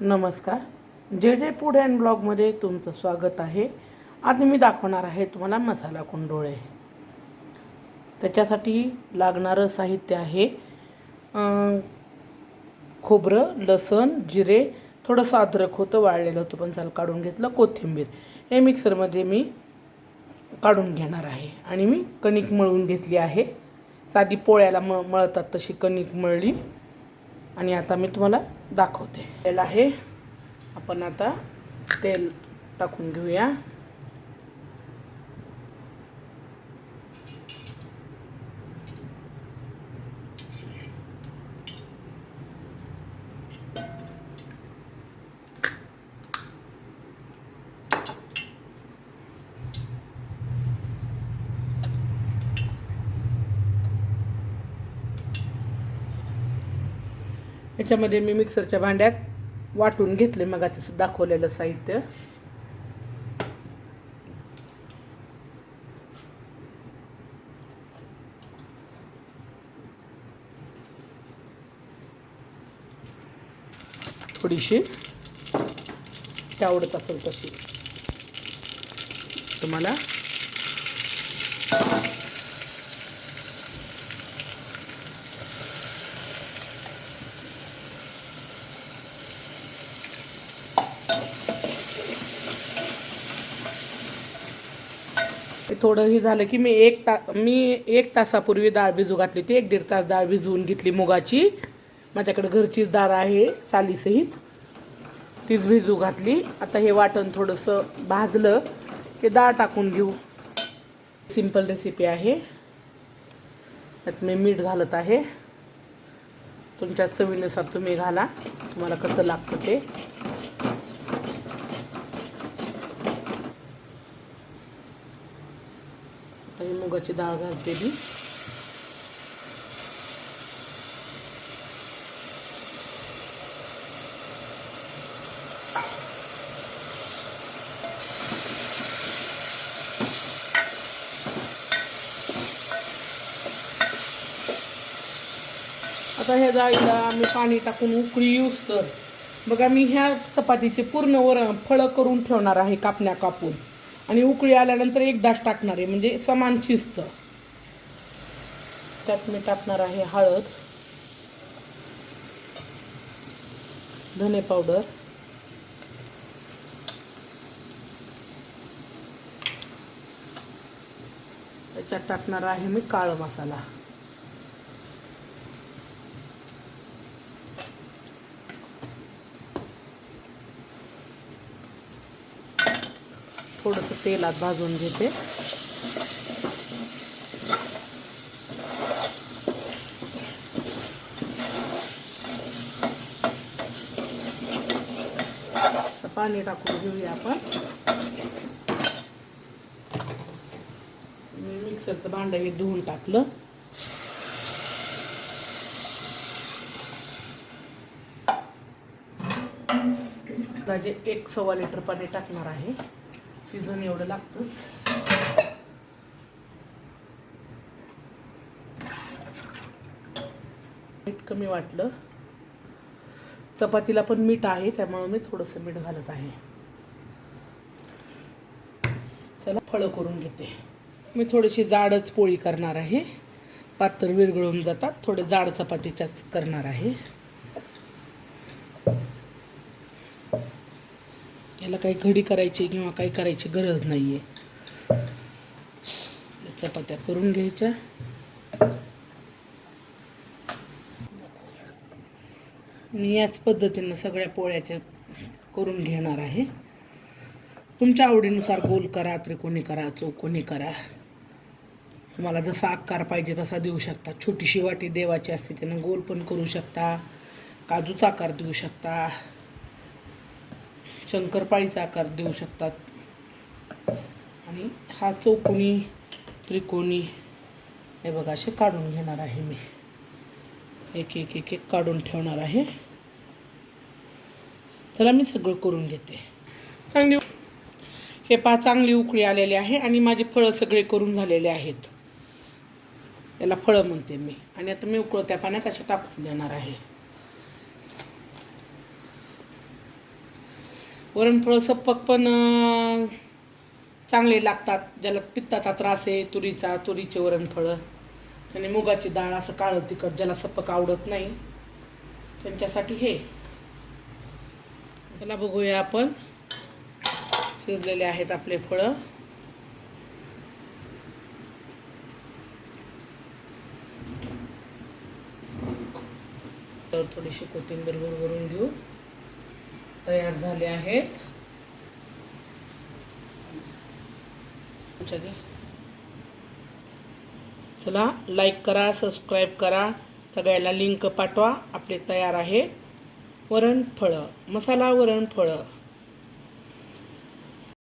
नमस्कार. जे जे फूड अँड ब्लॉगमध्ये तुमचं स्वागत आहे. आज मी दाखवणार आहे तुम्हाला मसाला कुंडोळे. त्याच्यासाठी लागणारं साहित्य आहे खोबरं, लसूण, जिरे, थोडंसं अद्रक होतं, वाळलेलं होतं पण चाल काढून घेतलं, कोथिंबीर. हे मिक्सरमध्ये मी काढून घेणार आहे आणि मी कणिक मळून घेतली आहे. साधी पोळ्याला मळतात तशी कणिक मळली आणि आता मी तुम्हाला दाखवते. तेल आहे, आपण आता तेल टाकून घेऊया. याच्यामध्ये मी मिक्सरच्या भांड्यात वाटून घेतले मगाचं दाखवलेलं साहित्य. थोडीशी आवडत असेल तशी तुम्हाला. थोडं हे झालं की मी एक तासापूर्वी डाळ भिजू घातली होती. 1-1.5 तास डाळ भिजवून घेतली मुगाची. माझ्याकडे घरचीच डाळ आहे सालीसहित, तीच भिजू घातली. आता हे वाटण थोडंसं भाजलं की डाळ टाकून घेऊ. सिंपल रेसिपी आहे. त्यात मी मीठ घालत आहे. तुमच्या चवीनुसार तुम्ही घाला, तुम्हाला कसं लागतं ते. आता मुगाची डाळ घालते मी. आता ह्या डाळीला आम्ही पाणी टाकून उकळी येऊस तर बघा, मी ह्या चपातीचे पूर्ण फळं करून ठेवणार आहे, कापण्या कापून, आणि उकळी आल्यानंतर एक दास टाकणार आहे, म्हणजे समान शिजतं. त्यात मी टाकणार आहे हळद, धने पावडर, त्याच्यात टाकणार आहे मी काळा मसाला, थोडंसं तेलात भाजून घेते. पाणी टाकून घेऊया आपण. मी मिक्सरचं भांडं हे धुवून टाकलं. म्हणजे 1-1.25 लिटर पाणी टाकणार आहे. शिजून एवढं लागतंच. मीठ कमी वाटलं. चपातीला पण मीठ आहे, त्यामुळे मी थोडंसं मीठ घालत आहे. चला फळं करून घेते. मी थोडीशी जाडच पोळी करणार आहे, पातळ विरघळून जातात. थोडे जाड चपातीच्याच करणार आहे. याला काही घडी करायची किंवा काही करायची गरज नाही आहे. चपात्या करून घ्यायच्या. मी याच पद्धतीनं सगळ्या पोळ्याच्या करून घेणार आहे. तुमच्या आवडीनुसार गोल करा, त्रिकोणी करा, चौकोनी करा. तुम्हाला जसा आकार पाहिजे तसा देऊ शकता. छोटीशी वाटी देवाची असते, त्यानं गोल पण करू शकता, काजूचा आकार देऊ शकता, शंकरपाळीचा आकार देऊ शकतात. आणि हा चौकोनी, त्रिकोणी, हे बघा असे काढून घेणार आहे मी. एक काढून ठेवणार आहे. चला मी सगळं करून घेते. हे चांगली उकळी आलेली आहे आणि माझे फळं सगळे करून झालेले आहेत. याला फळं म्हणते मी. आणि आता मी उकळत्या पाण्यात असे टाकून देणार आहे. वरणफळं सपक पण चांगले लागतात. ज्याला पित्ताचा त्रास आहे तुरीचे वरणफळं आणि मुगाची डाळ असं काळं तिखट ज्याला सपक आवडत नाही त्यांच्यासाठी हे. त्याला बघूया आपण. शिजलेले आहेत आपले फळं. तर थोडीशी कोथिंबीर भरून घेऊ. तयार झाले आहेत. चला लाईक करा, सबस्क्राईब करा, सगळ्याला लिंक पाठवा. आपले तयार आहे वरणफळं, मसाला वरणफळं.